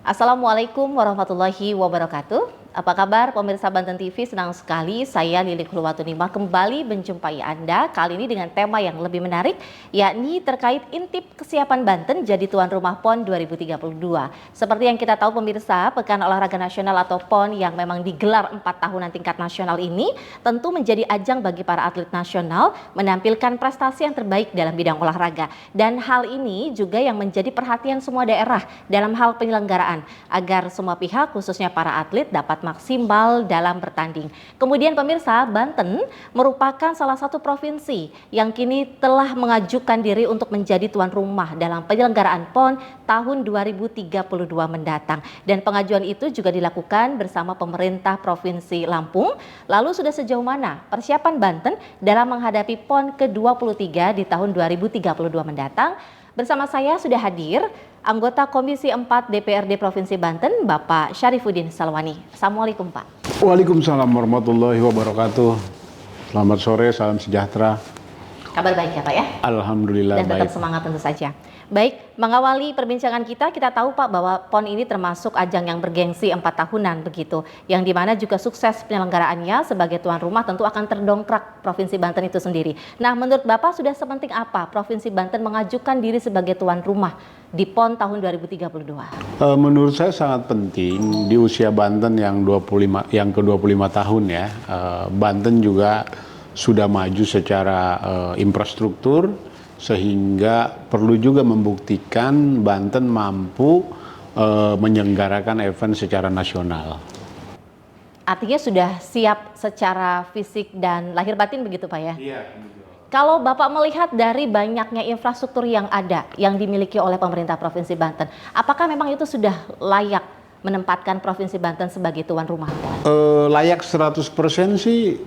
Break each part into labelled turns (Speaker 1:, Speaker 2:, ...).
Speaker 1: Assalamualaikum warahmatullahi wabarakatuh. Apa kabar pemirsa Banten TV? Senang sekali saya Lilik Huluwatunima kembali menjumpai Anda kali ini dengan tema yang lebih menarik, yakni terkait intip kesiapan Banten jadi tuan rumah PON 2032. Seperti yang kita tahu pemirsa, Pekan Olahraga Nasional atau PON yang memang digelar 4 tahunan tingkat nasional ini tentu menjadi ajang bagi para atlet nasional menampilkan prestasi yang terbaik dalam bidang olahraga. Dan hal ini juga yang menjadi perhatian semua daerah dalam hal penyelenggaraan agar semua pihak khususnya para atlet dapat maksimal dalam bertanding. Kemudian pemirsa, Banten merupakan salah satu provinsi yang kini telah mengajukan diri untuk menjadi tuan rumah dalam penyelenggaraan PON tahun 2032 mendatang. Dan pengajuan itu juga dilakukan bersama pemerintah Provinsi Lampung. Lalu sudah sejauh mana persiapan Banten dalam menghadapi PON ke-23 di tahun 2032 mendatang? Bersama saya sudah hadir anggota Komisi 4 DPRD Provinsi Banten, Bapak Syarifuddin Salwani. Assalamualaikum, Pak.
Speaker 2: Waalaikumsalam warahmatullahi wabarakatuh. Selamat sore, salam sejahtera.
Speaker 1: Kabar baik ya, Pak ya?
Speaker 2: Alhamdulillah
Speaker 1: dan tetap
Speaker 2: baik.
Speaker 1: Semangat tentu saja. Baik, mengawali perbincangan kita tahu Pak bahwa PON ini termasuk ajang yang bergengsi 4 tahunan begitu. Yang dimana juga sukses penyelenggaraannya sebagai tuan rumah tentu akan terdongkrak Provinsi Banten itu sendiri. Nah, menurut Bapak sudah sepenting apa Provinsi Banten mengajukan diri sebagai tuan rumah di PON tahun 2032?
Speaker 2: Menurut saya sangat penting di usia Banten yang ke-25 tahun ya. Banten juga sudah maju secara infrastruktur, sehingga perlu juga membuktikan Banten mampu menyelenggarakan event secara nasional.
Speaker 1: Artinya sudah siap secara fisik dan lahir batin begitu Pak ya?
Speaker 2: Iya.
Speaker 1: Kalau Bapak melihat dari banyaknya infrastruktur yang ada, yang dimiliki oleh pemerintah Provinsi Banten, apakah memang itu sudah layak menempatkan Provinsi Banten sebagai tuan rumah PON?
Speaker 2: Layak 100% sih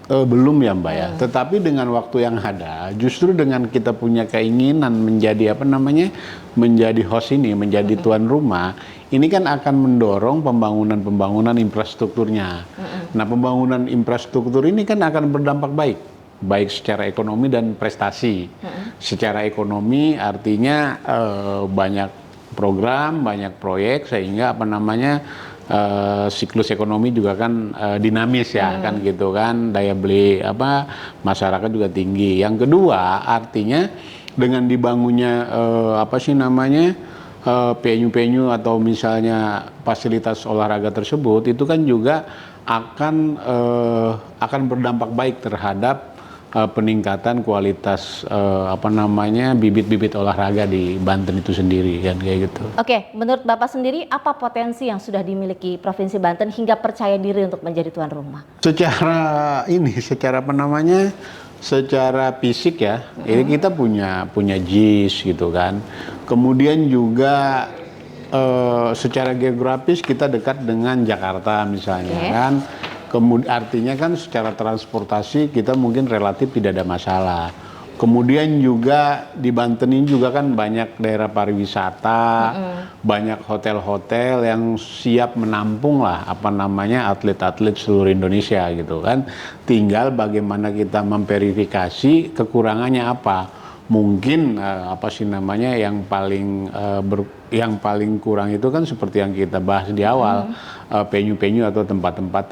Speaker 2: belum ya Mbak ya, tetapi dengan waktu yang ada, justru dengan kita punya keinginan menjadi menjadi host ini, menjadi tuan rumah, ini kan akan mendorong pembangunan infrastrukturnya. Nah, pembangunan infrastruktur ini kan akan berdampak baik secara ekonomi dan prestasi. Secara ekonomi artinya banyak program, banyak proyek, sehingga siklus ekonomi juga kan dinamis ya, kan gitu kan, daya beli masyarakat juga tinggi. Yang kedua artinya dengan dibangunnya venue-venue atau misalnya fasilitas olahraga tersebut, itu kan juga akan berdampak baik terhadap peningkatan kualitas bibit-bibit olahraga di Banten itu sendiri kan, kayak gitu.
Speaker 1: Oke, menurut Bapak sendiri apa potensi yang sudah dimiliki Provinsi Banten hingga percaya diri untuk menjadi tuan rumah?
Speaker 2: Secara fisik ya, ini kita punya JIS gitu kan. Kemudian juga secara geografis kita dekat dengan Jakarta misalnya kan. Kemudian artinya kan secara transportasi kita mungkin relatif tidak ada masalah. Kemudian juga di Banten ini juga kan banyak daerah pariwisata, banyak hotel-hotel yang siap menampung lah atlet-atlet seluruh Indonesia gitu kan. Tinggal bagaimana kita memverifikasi kekurangannya apa. Mungkin yang paling kurang itu kan seperti yang kita bahas di awal, venue-venue atau tempat-tempat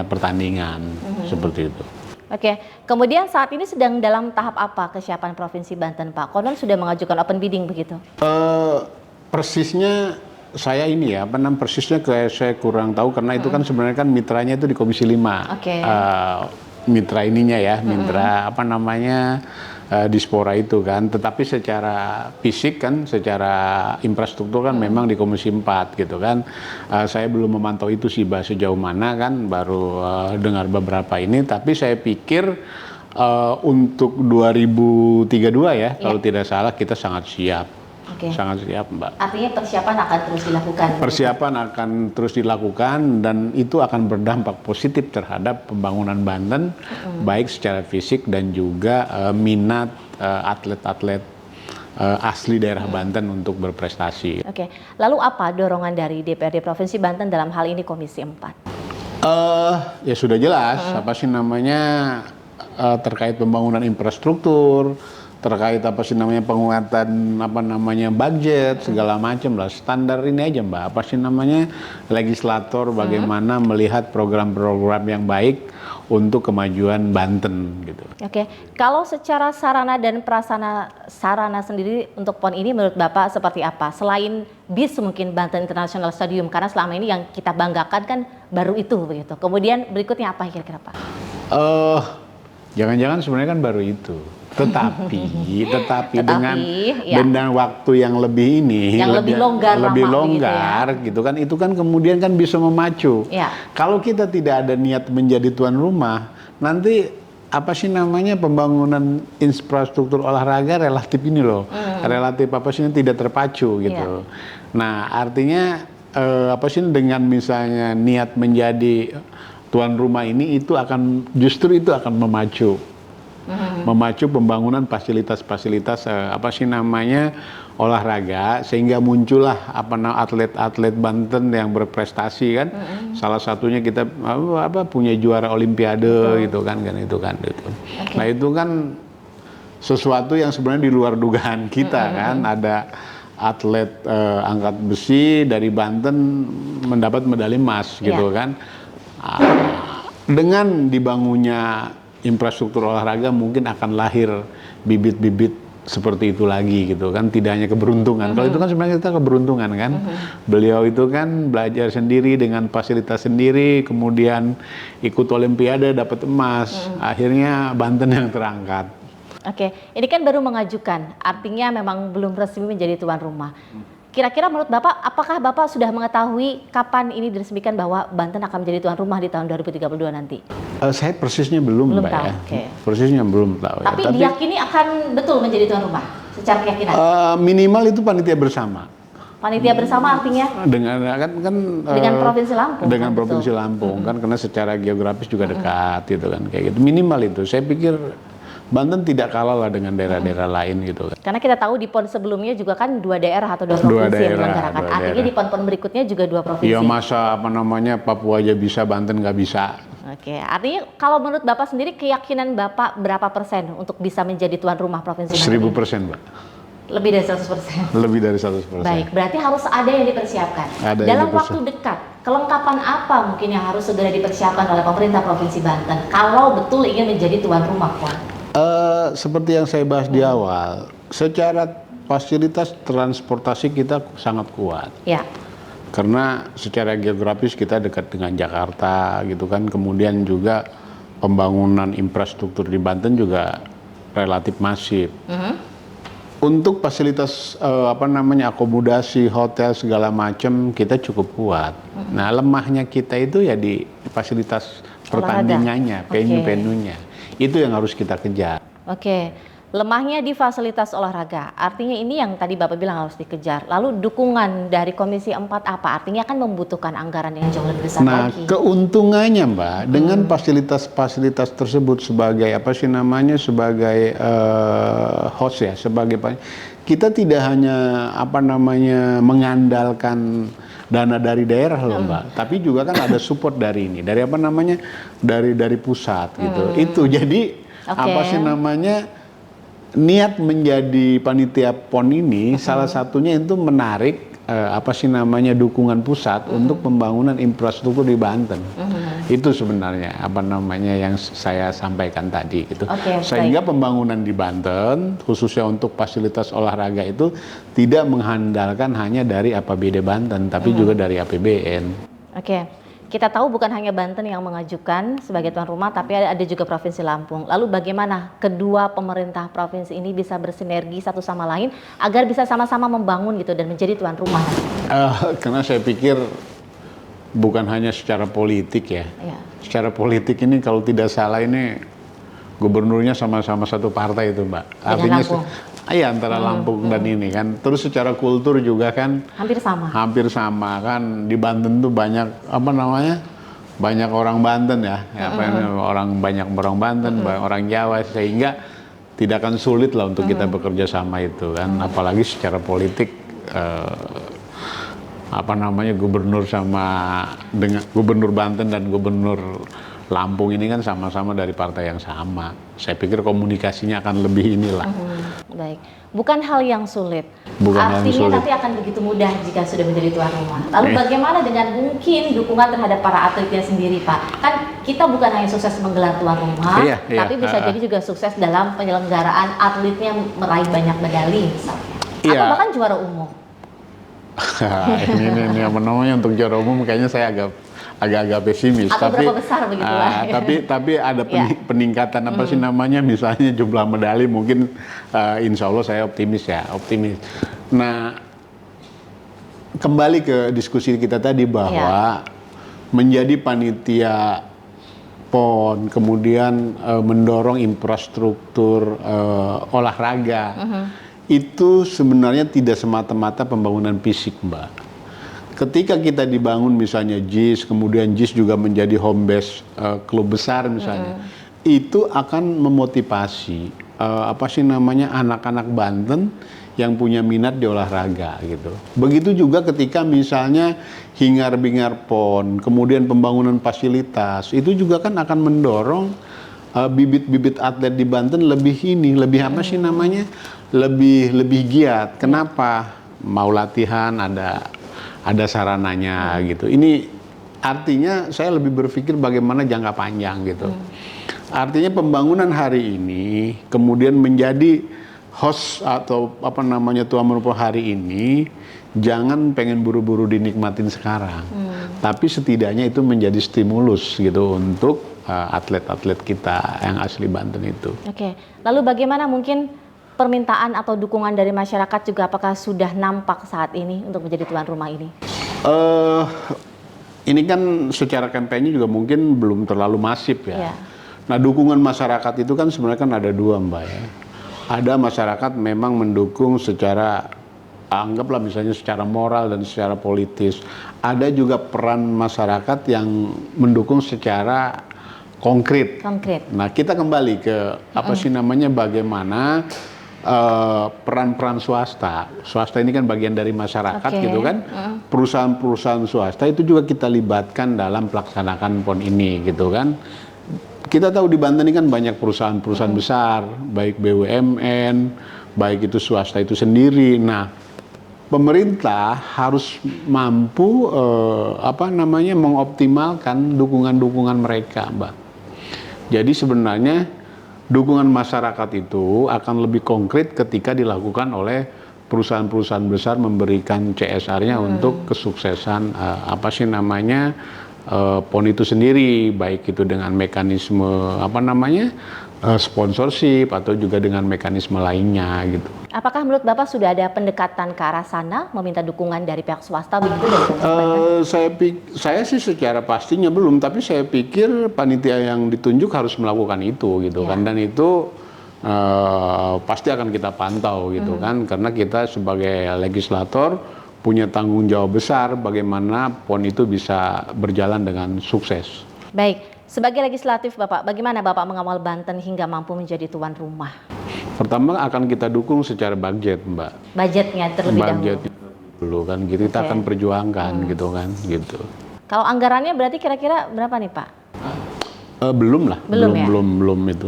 Speaker 2: pertandingan seperti itu.
Speaker 1: Oke, kemudian saat ini sedang dalam tahap apa kesiapan Provinsi Banten, Pak? Konon sudah mengajukan open bidding begitu?
Speaker 2: Persisnya saya persisnya saya kurang tahu, karena itu kan sebenarnya kan mitranya itu di Komisi 5.
Speaker 1: Oke.
Speaker 2: Mitra ininya ya, mitra Dispora itu kan, tetapi secara fisik kan, secara infrastruktur kan memang di Komisi 4 gitu kan. Saya belum memantau itu sih sejauh mana kan, baru dengar beberapa ini, tapi saya pikir untuk 2032 ya, kalau tidak salah kita sangat siap. Sangat siap, Mbak.
Speaker 1: Artinya persiapan akan terus dilakukan? Persiapan
Speaker 2: akan terus dilakukan, dan itu akan berdampak positif terhadap pembangunan Banten, baik secara fisik dan juga minat atlet-atlet asli daerah Banten untuk berprestasi.
Speaker 1: Oke, lalu apa dorongan dari DPRD Provinsi Banten dalam hal ini Komisi 4?
Speaker 2: Ya sudah jelas, terkait pembangunan infrastruktur, terkait apa sih namanya penguatan apa namanya budget segala macam lah, standar ini aja Mbak, apa sih namanya legislator bagaimana melihat program-program yang baik untuk kemajuan Banten gitu.
Speaker 1: Oke, kalau secara sarana dan prasarana sarana sendiri untuk PON ini menurut Bapak seperti apa? Selain BIS mungkin Banten International Stadium, karena selama ini yang kita banggakan kan baru itu begitu. Kemudian berikutnya apa kira-kira Pak?
Speaker 2: Jangan-jangan sebenarnya kan baru itu. Tetapi
Speaker 1: Ya.
Speaker 2: dengan waktu yang lebih ini,
Speaker 1: Yang lebih longgar,
Speaker 2: lebih
Speaker 1: lama
Speaker 2: longgar gitu kan, itu kan kemudian kan bisa memacu.
Speaker 1: Ya.
Speaker 2: Kalau kita tidak ada niat menjadi tuan rumah, nanti apa sih namanya pembangunan infrastruktur olahraga relatif ini loh, relatif apa sih tidak terpacu gitu. Nah artinya apa sih dengan misalnya niat menjadi tuan rumah ini itu akan justru itu akan memacu pembangunan fasilitas-fasilitas apa sih namanya olahraga, sehingga muncullah atlet-atlet Banten yang berprestasi kan. Salah satunya kita punya juara olimpiade gitu kan gitu.
Speaker 1: Okay.
Speaker 2: Nah itu kan sesuatu yang sebenarnya di luar dugaan kita kan, ada atlet angkat besi dari Banten mendapat medali emas gitu kan. Dengan dibangunnya infrastruktur olahraga mungkin akan lahir bibit-bibit seperti itu lagi gitu kan, tidak hanya keberuntungan. Kalau itu kan sebenarnya kita keberuntungan kan. Beliau itu kan belajar sendiri dengan fasilitas sendiri, kemudian ikut olimpiade dapat emas, akhirnya Banten yang terangkat.
Speaker 1: Oke, ini kan baru mengajukan, artinya memang belum resmi menjadi tuan rumah. Kira-kira menurut Bapak, apakah Bapak sudah mengetahui kapan ini diresmikan bahwa Banten akan menjadi tuan rumah di tahun 2032 nanti?
Speaker 2: Saya persisnya belum Mbak
Speaker 1: tahu,
Speaker 2: ya.
Speaker 1: okay.
Speaker 2: Persisnya belum tahu.
Speaker 1: Tapi diyakini akan betul menjadi tuan rumah secara keyakinan?
Speaker 2: Minimal itu panitia bersama.
Speaker 1: Panitia bersama artinya?
Speaker 2: Dengan
Speaker 1: Provinsi Lampung.
Speaker 2: Dengan
Speaker 1: kan,
Speaker 2: Provinsi
Speaker 1: betul.
Speaker 2: Lampung kan, karena secara geografis juga dekat gitu kan, kayak gitu. Minimal itu. Saya pikir Banten tidak kalah lah dengan daerah-daerah lain gitu kan.
Speaker 1: Karena kita tahu di PON sebelumnya juga kan 2 daerah atau 2 provinsi yang menyelenggarakan. Artinya di PON-PON berikutnya juga 2 provinsi.
Speaker 2: Iya, masa Papua aja bisa, Banten nggak bisa.
Speaker 1: Oke, artinya kalau menurut Bapak sendiri keyakinan Bapak berapa persen untuk bisa menjadi tuan rumah provinsi Banten?
Speaker 2: 1000%, Mbak.
Speaker 1: Lebih dari 100%.
Speaker 2: Lebih dari 100%.
Speaker 1: Baik, berarti harus ada yang dipersiapkan. Dalam waktu dekat, kelengkapan apa mungkin yang harus segera dipersiapkan oleh pemerintah Provinsi Banten kalau betul ingin menjadi tuan rumah PON?
Speaker 2: Seperti yang saya bahas di awal, secara fasilitas transportasi kita sangat kuat.
Speaker 1: Ya.
Speaker 2: Karena secara geografis kita dekat dengan Jakarta gitu kan, kemudian juga pembangunan infrastruktur di Banten juga relatif masif. Untuk fasilitas akomodasi hotel segala macam kita cukup kuat. Nah lemahnya kita itu ya di fasilitas pertandingannya, venue-venuenya. Itu yang harus kita kejar.
Speaker 1: Oke, lemahnya di fasilitas olahraga. Artinya ini yang tadi Bapak bilang harus dikejar. Lalu dukungan dari Komisi 4 apa? Artinya kan membutuhkan anggaran yang jauh lebih besar lagi.
Speaker 2: Nah, keuntungannya Mbak, dengan fasilitas-fasilitas tersebut sebagai sebagai host ya, kita tidak hanya mengandalkan dana dari daerah loh Mbak, tapi juga kan ada support dari dari pusat gitu. Itu jadi niat menjadi panitia PON ini salah satunya itu menarik dukungan pusat untuk pembangunan infrastruktur di Banten. Itu sebenarnya yang saya sampaikan tadi gitu. Sehingga pembangunan di Banten khususnya untuk fasilitas olahraga itu tidak mengandalkan hanya dari APBD Banten tapi juga dari APBN.
Speaker 1: Kita tahu bukan hanya Banten yang mengajukan sebagai tuan rumah, tapi ada juga Provinsi Lampung. Lalu bagaimana kedua pemerintah provinsi ini bisa bersinergi satu sama lain agar bisa sama-sama membangun gitu dan menjadi tuan rumah?
Speaker 2: Karena saya pikir bukan hanya secara politik ya. Secara politik ini kalau tidak salah ini gubernurnya sama-sama satu partai itu Mbak. Artinya antara Lampung dan ini kan. Terus secara kultur juga kan hampir sama kan. Di Banten tuh banyak banyak orang Banten ya. Banyak orang Banten, orang Jawa, sehingga tidak akan sulit lah untuk kita bekerja sama itu kan. Apalagi secara politik gubernur dengan gubernur Banten dan gubernur Lampung ini kan sama-sama dari partai yang sama. Saya pikir komunikasinya akan lebih inilah.
Speaker 1: Baik, bukan hal yang sulit.
Speaker 2: Bukan hal yang
Speaker 1: Artinya
Speaker 2: sulit.
Speaker 1: nanti akan begitu mudah jika sudah menjadi tuan rumah. Lalu bagaimana dengan mungkin dukungan terhadap para atletnya sendiri, Pak? Kan kita bukan hanya sukses menggelar tuan rumah,
Speaker 2: Iya, iya.
Speaker 1: tapi bisa jadi juga sukses dalam penyelenggaraan atletnya meraih banyak medali misalnya.
Speaker 2: Iya.
Speaker 1: Atau bahkan juara umum.
Speaker 2: ini apa namanya, untuk juara umum kayaknya saya agak pesimis.
Speaker 1: Atau berapa besar begitu lah.
Speaker 2: Tapi ada
Speaker 1: Ya.
Speaker 2: peningkatan apa sih namanya, misalnya jumlah medali mungkin, insya Allah saya optimis. Nah, kembali ke diskusi kita tadi bahwa menjadi panitia PON, kemudian mendorong infrastruktur olahraga, itu sebenarnya tidak semata-mata pembangunan fisik, Mbak. Ketika kita dibangun misalnya JIS, kemudian JIS juga menjadi home base klub besar misalnya, itu akan memotivasi anak-anak Banten yang punya minat di olahraga gitu. Begitu juga ketika misalnya hingar-bingar PON, kemudian pembangunan fasilitas, itu juga kan akan mendorong bibit-bibit atlet di Banten lebih giat. Kenapa? Mau latihan, ada sarananya gitu. Ini artinya saya lebih berpikir bagaimana jangka panjang gitu. Artinya pembangunan hari ini kemudian menjadi host atau tuan rumah hari ini, jangan pengen buru-buru dinikmatin sekarang. Tapi setidaknya itu menjadi stimulus gitu untuk atlet-atlet kita yang asli Banten itu.
Speaker 1: Oke, lalu bagaimana mungkin permintaan atau dukungan dari masyarakat juga, apakah sudah nampak saat ini untuk menjadi tuan rumah ini?
Speaker 2: Ini kan secara kampanye juga mungkin belum terlalu masif ya.
Speaker 1: Iya.
Speaker 2: Nah, dukungan masyarakat itu kan sebenarnya kan ada dua, Mbak ya. Ada masyarakat memang mendukung secara, anggaplah misalnya secara moral dan secara politis. Ada juga peran masyarakat yang mendukung secara konkret. Nah, kita kembali ke bagaimana peran-peran swasta. Swasta ini kan bagian dari masyarakat gitu kan. Perusahaan-perusahaan swasta itu juga kita libatkan dalam pelaksanakan PON ini gitu kan. Kita tahu di Banten ini kan banyak perusahaan-perusahaan besar, baik BUMN, baik itu swasta itu sendiri. Nah, pemerintah harus mampu mengoptimalkan dukungan-dukungan mereka, Mbak. Jadi sebenarnya dukungan masyarakat itu akan lebih konkret ketika dilakukan oleh perusahaan-perusahaan besar memberikan CSR-nya untuk kesuksesan PON itu sendiri, baik itu dengan mekanisme sponsorship atau juga dengan mekanisme lainnya gitu.
Speaker 1: Apakah menurut Bapak sudah ada pendekatan ke arah sana, meminta dukungan dari pihak swasta begitu dari pemerintah?
Speaker 2: Saya sih secara pastinya belum, tapi saya pikir panitia yang ditunjuk harus melakukan itu gitu kan, dan itu pasti akan kita pantau gitu kan, karena kita sebagai legislator punya tanggung jawab besar bagaimana PON itu bisa berjalan dengan sukses.
Speaker 1: Baik, sebagai legislatif Bapak, bagaimana Bapak mengawal Banten hingga mampu menjadi tuan rumah?
Speaker 2: Pertama akan kita dukung secara budget, Mbak.
Speaker 1: Budgetnya terlebih
Speaker 2: dulu kan, gitu. Kita akan perjuangkan gitu kan, gitu.
Speaker 1: Kalau anggarannya berarti kira-kira berapa nih Pak?
Speaker 2: Belum lah,
Speaker 1: belum
Speaker 2: itu,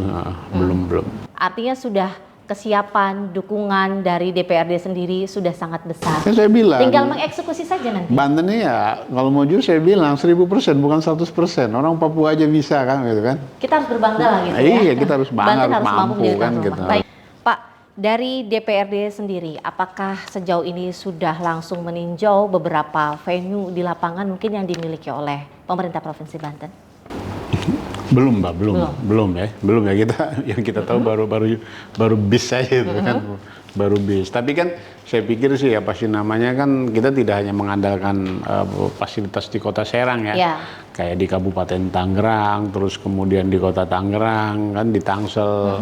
Speaker 2: belum.
Speaker 1: Artinya sudah kesiapan, dukungan dari DPRD sendiri sudah sangat besar.
Speaker 2: Saya bilang,
Speaker 1: tinggal mengeksekusi saja nanti.
Speaker 2: Banten ini ya, kalau mau jujur saya bilang 1000%, bukan 100%. Orang Papua aja bisa kan, gitu kan.
Speaker 1: Kita harus berbangga lah gitu ya.
Speaker 2: Iya, kita harus bangga,
Speaker 1: Banten harus mampu menjadi
Speaker 2: kan
Speaker 1: tuan
Speaker 2: gitu.
Speaker 1: rumah. Baik, Pak, dari DPRD sendiri, apakah sejauh ini sudah langsung meninjau beberapa venue di lapangan mungkin yang dimiliki oleh pemerintah Provinsi Banten?
Speaker 2: Belum, Mbak, belum ya, kita tahu baru bis saja itu kan, baru bis. Tapi kan saya pikir sih kan kita tidak hanya mengandalkan fasilitas di Kota Serang ya, kayak di Kabupaten Tangerang, terus kemudian di Kota Tangerang kan, di Tangsel.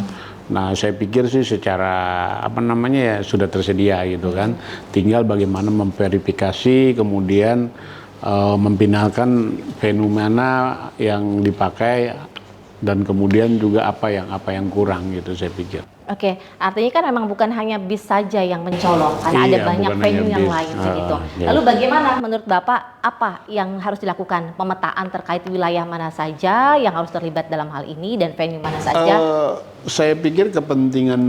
Speaker 2: Nah, saya pikir sih secara sudah tersedia gitu kan. Tinggal bagaimana memverifikasi, kemudian memfinalkan fenomena yang dipakai dan kemudian juga apa yang kurang gitu, saya pikir.
Speaker 1: Oke, artinya kan memang bukan hanya bis saja yang mencolok, karena ada
Speaker 2: Iya,
Speaker 1: banyak
Speaker 2: bukan
Speaker 1: venue
Speaker 2: hanya
Speaker 1: yang
Speaker 2: bis.
Speaker 1: lain begitu.
Speaker 2: Ya.
Speaker 1: Lalu bagaimana menurut Bapak apa yang harus dilakukan? Pemetaan terkait wilayah mana saja yang harus terlibat dalam hal ini dan venue mana saja?
Speaker 2: Saya pikir kepentingan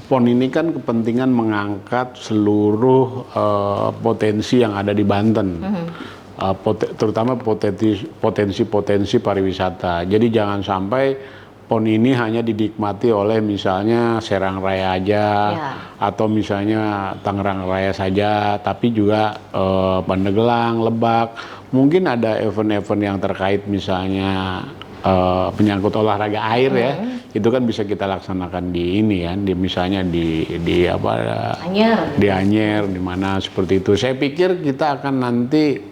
Speaker 2: PON ini kan kepentingan mengangkat seluruh potensi yang ada di Banten. Terutama potensi pariwisata. Jadi jangan sampai PON ini hanya dinikmati oleh misalnya Serang Raya aja,
Speaker 1: Ya.
Speaker 2: atau misalnya Tangerang Raya saja, tapi juga Pandeglang, Lebak. Mungkin ada event-event yang terkait misalnya penyangkut olahraga air ya, itu kan bisa kita laksanakan di ini kan, di misalnya di apa?
Speaker 1: Anyer.
Speaker 2: Di Anyer, di mana seperti itu. Saya pikir kita akan nanti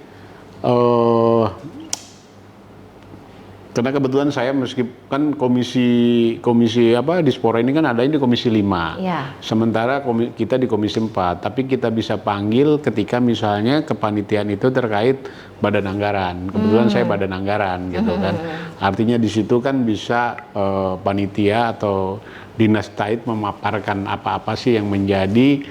Speaker 2: karena kebetulan saya meskipun komisi apa Dispora ini kan ada di komisi 5.
Speaker 1: Ya.
Speaker 2: Sementara kita di komisi 4, tapi kita bisa panggil ketika misalnya kepanitiaan itu terkait badan anggaran. Kebetulan saya badan anggaran gitu kan. Artinya di situ kan bisa panitia atau dinas terkait memaparkan apa-apa sih yang menjadi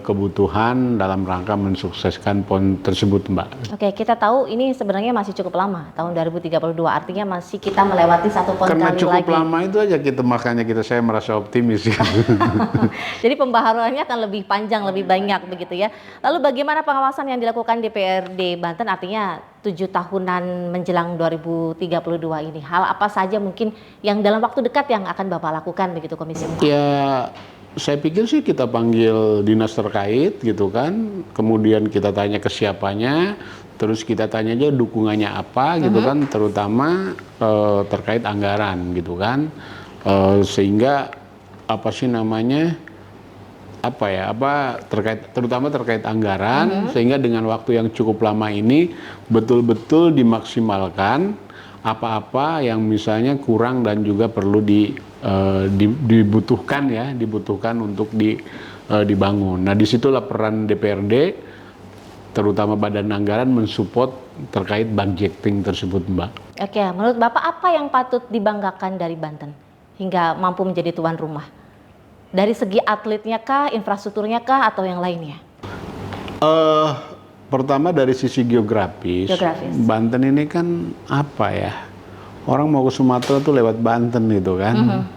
Speaker 2: kebutuhan dalam rangka mensukseskan PON tersebut, Mbak.
Speaker 1: Oke, kita tahu ini sebenarnya masih cukup lama, tahun 2032, artinya masih kita melewati satu PON
Speaker 2: Karena
Speaker 1: kali
Speaker 2: cukup
Speaker 1: lagi.
Speaker 2: lama itu aja makanya saya merasa optimis.
Speaker 1: Jadi pembaharuannya akan lebih panjang, lebih banyak begitu ya. Lalu bagaimana pengawasan yang dilakukan DPRD Banten, artinya 7 tahunan menjelang 2032 ini? Hal apa saja mungkin yang dalam waktu dekat yang akan Bapak lakukan begitu Komisi 4?
Speaker 2: Ya, saya pikir sih kita panggil dinas terkait gitu kan, kemudian kita tanya ke siapanya, terus kita tanya aja dukungannya apa gitu kan, terutama terkait anggaran gitu kan, sehingga apa sih namanya terutama terkait anggaran, sehingga dengan waktu yang cukup lama ini betul-betul dimaksimalkan apa-apa yang misalnya kurang dan juga perlu dibutuhkan untuk dibangun. Nah, disitulah peran DPRD, terutama Badan Anggaran, mensupport terkait budgeting tersebut, Mbak.
Speaker 1: Oke, menurut Bapak apa yang patut dibanggakan dari Banten hingga mampu menjadi tuan rumah? Dari segi atletnya kah, infrastrukturnya kah, atau yang lainnya?
Speaker 2: Pertama dari sisi geografis, Banten ini kan apa ya? Orang mau ke Sumatera tuh lewat Banten gitu kan.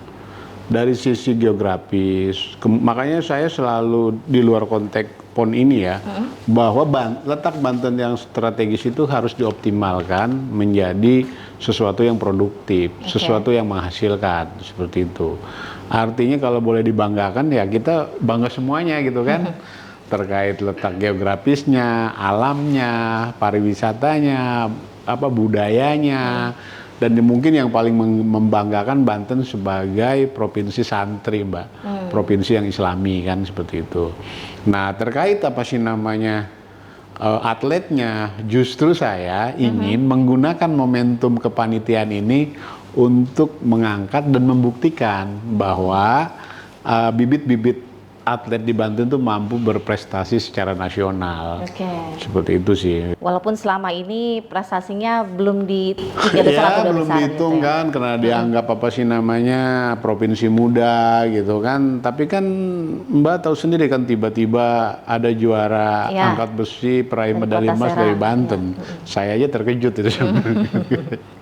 Speaker 2: Dari sisi geografis, makanya saya selalu di luar konteks PON ini ya, bahwa letak Banten yang strategis itu harus dioptimalkan menjadi sesuatu yang produktif, sesuatu yang menghasilkan, seperti itu. Artinya kalau boleh dibanggakan ya kita bangga semuanya gitu kan. Terkait letak geografisnya, alamnya, pariwisatanya, budayanya, dan mungkin yang paling membanggakan Banten sebagai provinsi santri, Mbak, provinsi yang Islami kan seperti itu. Nah, terkait atletnya, justru saya ingin menggunakan momentum kepanitiaan ini untuk mengangkat dan membuktikan bahwa bibit-bibit atlet di Banten itu mampu berprestasi secara nasional. Seperti itu sih.
Speaker 1: Walaupun selama ini prestasinya belum di 3 besar atau 2
Speaker 2: belum
Speaker 1: besar
Speaker 2: dihitung
Speaker 1: gitu ya.
Speaker 2: kan, karena dianggap provinsi muda gitu kan. Tapi kan Mbak tahu sendiri kan, tiba-tiba ada juara angkat besi peraih medali emas dari Banten. Saya aja terkejut itu.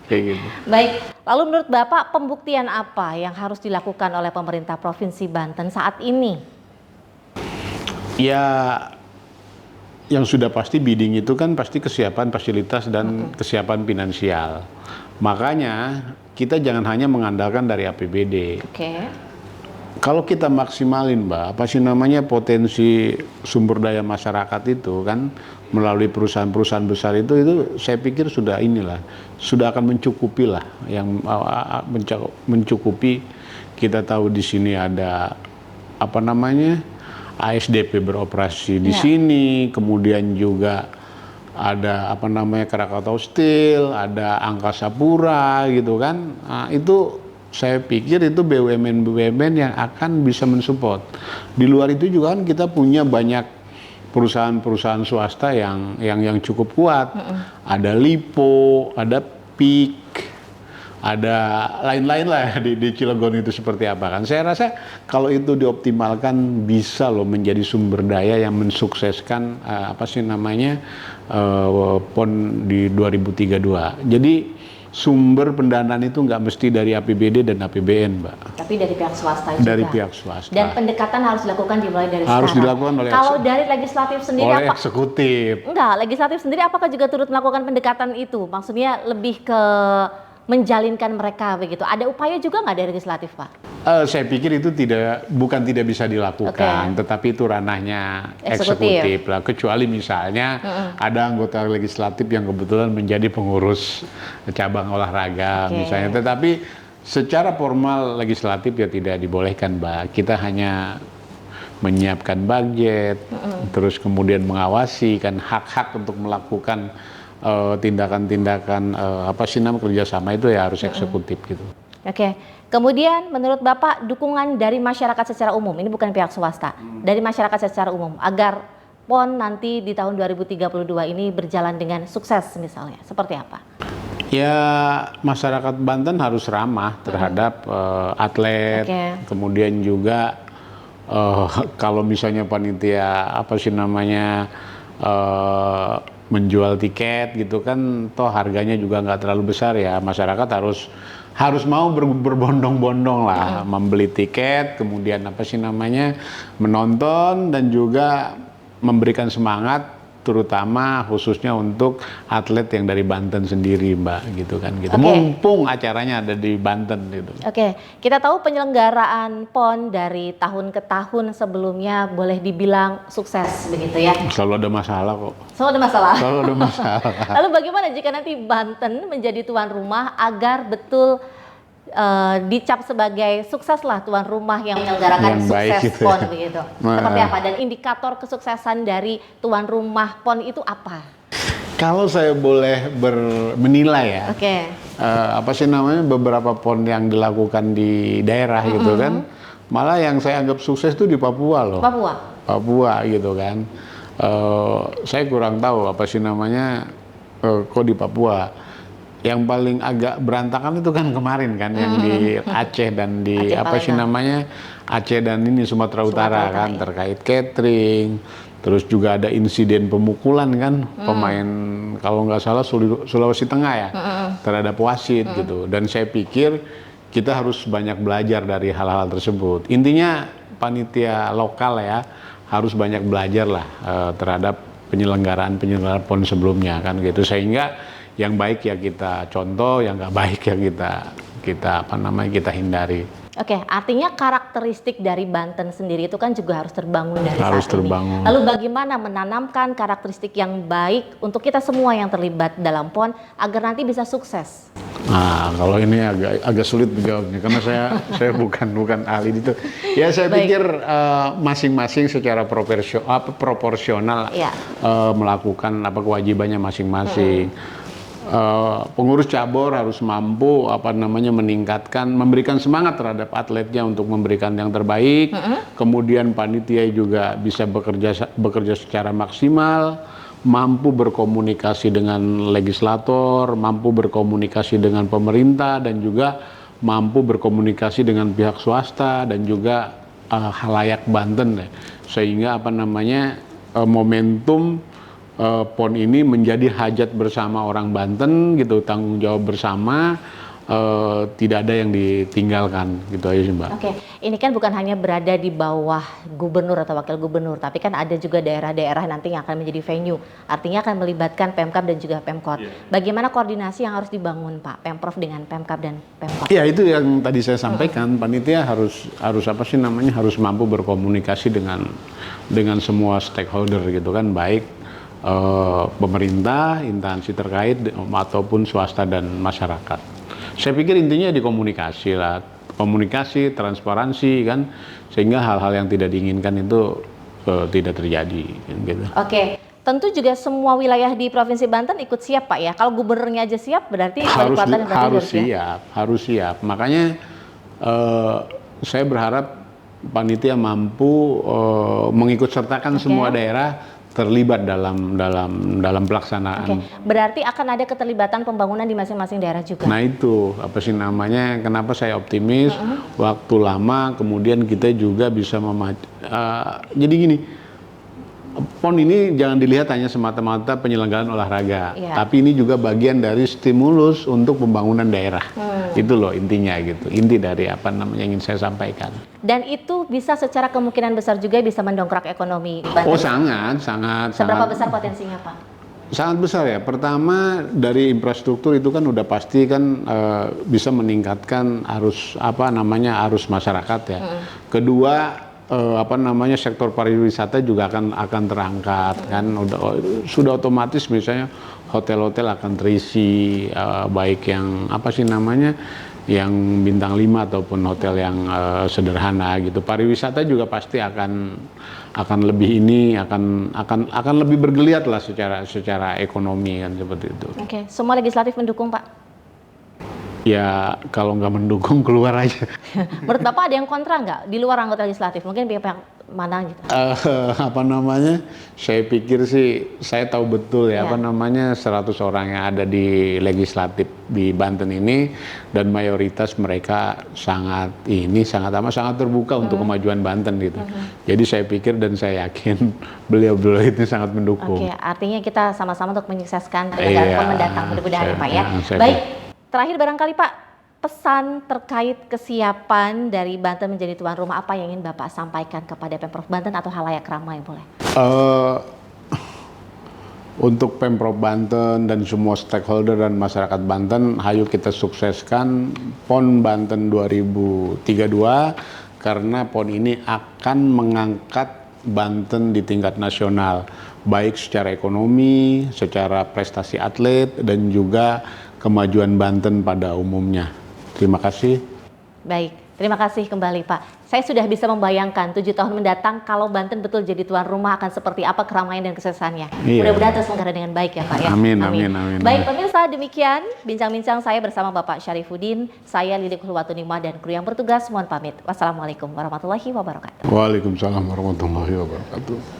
Speaker 2: Kayak gitu.
Speaker 1: Baik, lalu menurut Bapak pembuktian apa yang harus dilakukan oleh pemerintah Provinsi Banten saat ini?
Speaker 2: Ya, yang sudah pasti bidding itu kan pasti kesiapan fasilitas dan kesiapan finansial. Makanya kita jangan hanya mengandalkan dari APBD. Kalau kita maksimalin, Mbak, potensi sumber daya masyarakat itu kan melalui perusahaan-perusahaan besar itu saya pikir sudah akan mencukupi lah, yang mencukupi. Kita tahu di sini ada ASDP beroperasi di sini, kemudian juga ada Krakatau Steel, ada Angkasa Pura gitu kan. Nah, itu saya pikir itu BUMN yang akan bisa mensupport. Di luar itu juga kan kita punya banyak perusahaan-perusahaan swasta yang cukup kuat. Ada Lipo, ada PIK, ada lain-lain lah di Cilegon itu seperti apa kan. Saya rasa kalau itu dioptimalkan bisa loh menjadi sumber daya yang mensukseskan PON di 2032. Jadi sumber pendanaan itu nggak mesti dari APBD dan APBN, Mbak.
Speaker 1: Tapi dari pihak swasta juga.
Speaker 2: Dari pihak swasta.
Speaker 1: Dan pendekatan harus dilakukan dimulai dari
Speaker 2: harus
Speaker 1: sekarang.
Speaker 2: dilakukan oleh
Speaker 1: Kalau dari legislatif sendiri
Speaker 2: oleh eksekutif.
Speaker 1: Enggak, legislatif sendiri apakah juga turut melakukan pendekatan itu? Maksudnya lebih ke menjalinkan mereka begitu. Ada upaya juga nggak dari legislatif, Pak?
Speaker 2: Saya pikir itu bukan tidak bisa dilakukan, tetapi itu ranahnya eksekutif lah. Kecuali misalnya ada anggota legislatif yang kebetulan menjadi pengurus cabang olahraga misalnya. Tetapi secara formal legislatif ya tidak dibolehkan, Mbak. Kita hanya menyiapkan budget, terus kemudian mengawasi kan hak-hak untuk melakukan tindakan-tindakan kerjasama itu ya harus eksekutif gitu.
Speaker 1: Oke. Kemudian menurut Bapak dukungan dari masyarakat secara umum, ini bukan pihak swasta, dari masyarakat secara umum agar PON nanti di tahun 2032 ini berjalan dengan sukses misalnya, seperti apa?
Speaker 2: Ya masyarakat Banten harus ramah terhadap atlet, kemudian juga kalau misalnya panitia menjual tiket gitu kan, toh harganya juga nggak terlalu besar ya, masyarakat harus mau berbondong-bondong lah membeli tiket, kemudian menonton dan juga memberikan semangat, terutama khususnya untuk atlet yang dari Banten sendiri, Mbak, gitu kan gitu. Mumpung acaranya ada di Banten gitu.
Speaker 1: Kita tahu penyelenggaraan PON dari tahun ke tahun sebelumnya boleh dibilang sukses begitu ya.
Speaker 2: Selalu ada masalah kok.
Speaker 1: Selalu ada masalah.
Speaker 2: Selalu ada masalah.
Speaker 1: Lalu bagaimana jika nanti Banten menjadi tuan rumah agar betul dicap sebagai sukses lah tuan rumah yang menyelenggarakan sukses gitu PON begitu. Seperti apa dan indikator kesuksesan dari tuan rumah PON itu apa?
Speaker 2: Kalau saya boleh menilai ya, beberapa PON yang dilakukan di daerah gitu kan, malah yang saya anggap sukses itu di Papua loh. Papua gitu kan. Saya kurang tahu kok di Papua. Yang paling agak berantakan itu kan kemarin kan yang di Aceh dan di Aceh dan ini Sumatera Utara kan, terkait catering, terus juga ada insiden pemukulan kan pemain kalau nggak salah Sulawesi Tengah ya terhadap wasit gitu. Dan saya pikir kita harus banyak belajar dari hal-hal tersebut. Intinya panitia lokal ya harus banyak belajar lah terhadap penyelenggaraan PON sebelumnya kan gitu, sehingga yang baik ya kita contoh, yang nggak baik ya kita hindari.
Speaker 1: Artinya karakteristik dari Banten sendiri itu kan juga harus terbangun dari saat ini. Lalu bagaimana menanamkan karakteristik yang baik untuk kita semua yang terlibat dalam PON agar nanti bisa sukses?
Speaker 2: Nah, kalau ini agak sulit menjawabnya karena saya bukan ahli itu. Ya saya pikir masing-masing secara proporsional melakukan kewajibannya masing-masing. Pengurus cabur harus mampu memberikan semangat terhadap atletnya untuk memberikan yang terbaik. Kemudian panitia juga bisa bekerja secara maksimal, mampu berkomunikasi dengan legislator, mampu berkomunikasi dengan pemerintah, dan juga mampu berkomunikasi dengan pihak swasta dan juga halayak Banten, sehingga momentum PON ini menjadi hajat bersama orang Banten gitu, tanggung jawab bersama, tidak ada yang ditinggalkan gitu aja sih, Mbak.
Speaker 1: Ini kan bukan hanya berada di bawah gubernur atau wakil gubernur, tapi kan ada juga daerah-daerah nanti yang akan menjadi venue, artinya akan melibatkan Pemkab dan juga Pemkot. Bagaimana koordinasi yang harus dibangun, Pak, Pemprov dengan Pemkab dan Pemkot?
Speaker 2: Ya itu yang tadi saya sampaikan, panitia harus mampu berkomunikasi dengan semua stakeholder gitu kan, baik pemerintah, instansi terkait ataupun swasta dan masyarakat. Saya pikir intinya di komunikasi lah, komunikasi, transparansi kan, sehingga hal-hal yang tidak diinginkan itu tidak terjadi gitu.
Speaker 1: Tentu juga semua wilayah di Provinsi Banten ikut siap, Pak ya. Kalau gubernurnya aja siap berarti
Speaker 2: harus siap. Makanya saya berharap panitia mampu mengikut sertakan semua daerah, terlibat dalam pelaksanaan.
Speaker 1: Oke, berarti akan ada keterlibatan pembangunan di masing-masing daerah juga.
Speaker 2: Nah itu apa sih namanya? Kenapa saya optimis? Waktu lama, kemudian kita juga bisa jadi gini, PON ini jangan dilihat hanya semata-mata penyelenggaraan olahraga, tapi ini juga bagian dari stimulus untuk pembangunan daerah. Itu loh intinya gitu, inti dari apa namanya yang ingin saya sampaikan.
Speaker 1: Dan itu bisa secara kemungkinan besar juga bisa mendongkrak ekonomi Banten.
Speaker 2: Oh sangat.
Speaker 1: Seberapa besar potensinya Pak?
Speaker 2: Sangat besar ya. Pertama dari infrastruktur itu kan udah pasti kan bisa meningkatkan arus masyarakat ya. Kedua sektor pariwisata juga akan terangkat kan, sudah otomatis misalnya hotel-hotel akan terisi, baik yang yang bintang 5 ataupun hotel yang sederhana gitu. Pariwisata juga pasti akan lebih bergeliat lah secara ekonomi kan, seperti itu.
Speaker 1: Oke, semua legislatif mendukung Pak?
Speaker 2: Ya kalau nggak mendukung keluar aja.
Speaker 1: Menurut Bapak ada yang kontra nggak di luar anggota legislatif? Mungkin pihak mana gitu?
Speaker 2: Saya pikir sih saya tahu betul ya 100 orang yang ada di legislatif di Banten ini, dan mayoritas mereka sangat terbuka untuk kemajuan Banten gitu. Jadi saya pikir dan saya yakin beliau-beliau itu sangat mendukung.
Speaker 1: Oke, artinya kita sama-sama untuk menyukseskan penyelenggaraan PON mendatang, mudah-mudahan Pak ya. Baik. Terakhir barangkali Pak, pesan terkait kesiapan dari Banten menjadi tuan rumah, apa yang ingin Bapak sampaikan kepada Pemprov Banten atau halayak ramai boleh?
Speaker 2: Untuk Pemprov Banten dan semua stakeholder dan masyarakat Banten, ayo kita sukseskan PON Banten 2032, karena PON ini akan mengangkat Banten di tingkat nasional, baik secara ekonomi, secara prestasi atlet, dan juga kemajuan Banten pada umumnya. Terima kasih.
Speaker 1: Baik, terima kasih kembali Pak. Saya sudah bisa membayangkan 7 tahun mendatang kalau Banten betul jadi tuan rumah akan seperti apa keramaian dan kesuksesannya. Mudah-mudahan terselenggara dengan baik ya Pak ya.
Speaker 2: Amin.
Speaker 1: Baik pemirsa, demikian bincang-bincang saya bersama Bapak Syarifuddin. Saya Lilik Hulwatunima dan kru yang bertugas mohon pamit. Wassalamualaikum warahmatullahi wabarakatuh.
Speaker 2: Waalaikumsalam warahmatullahi wabarakatuh.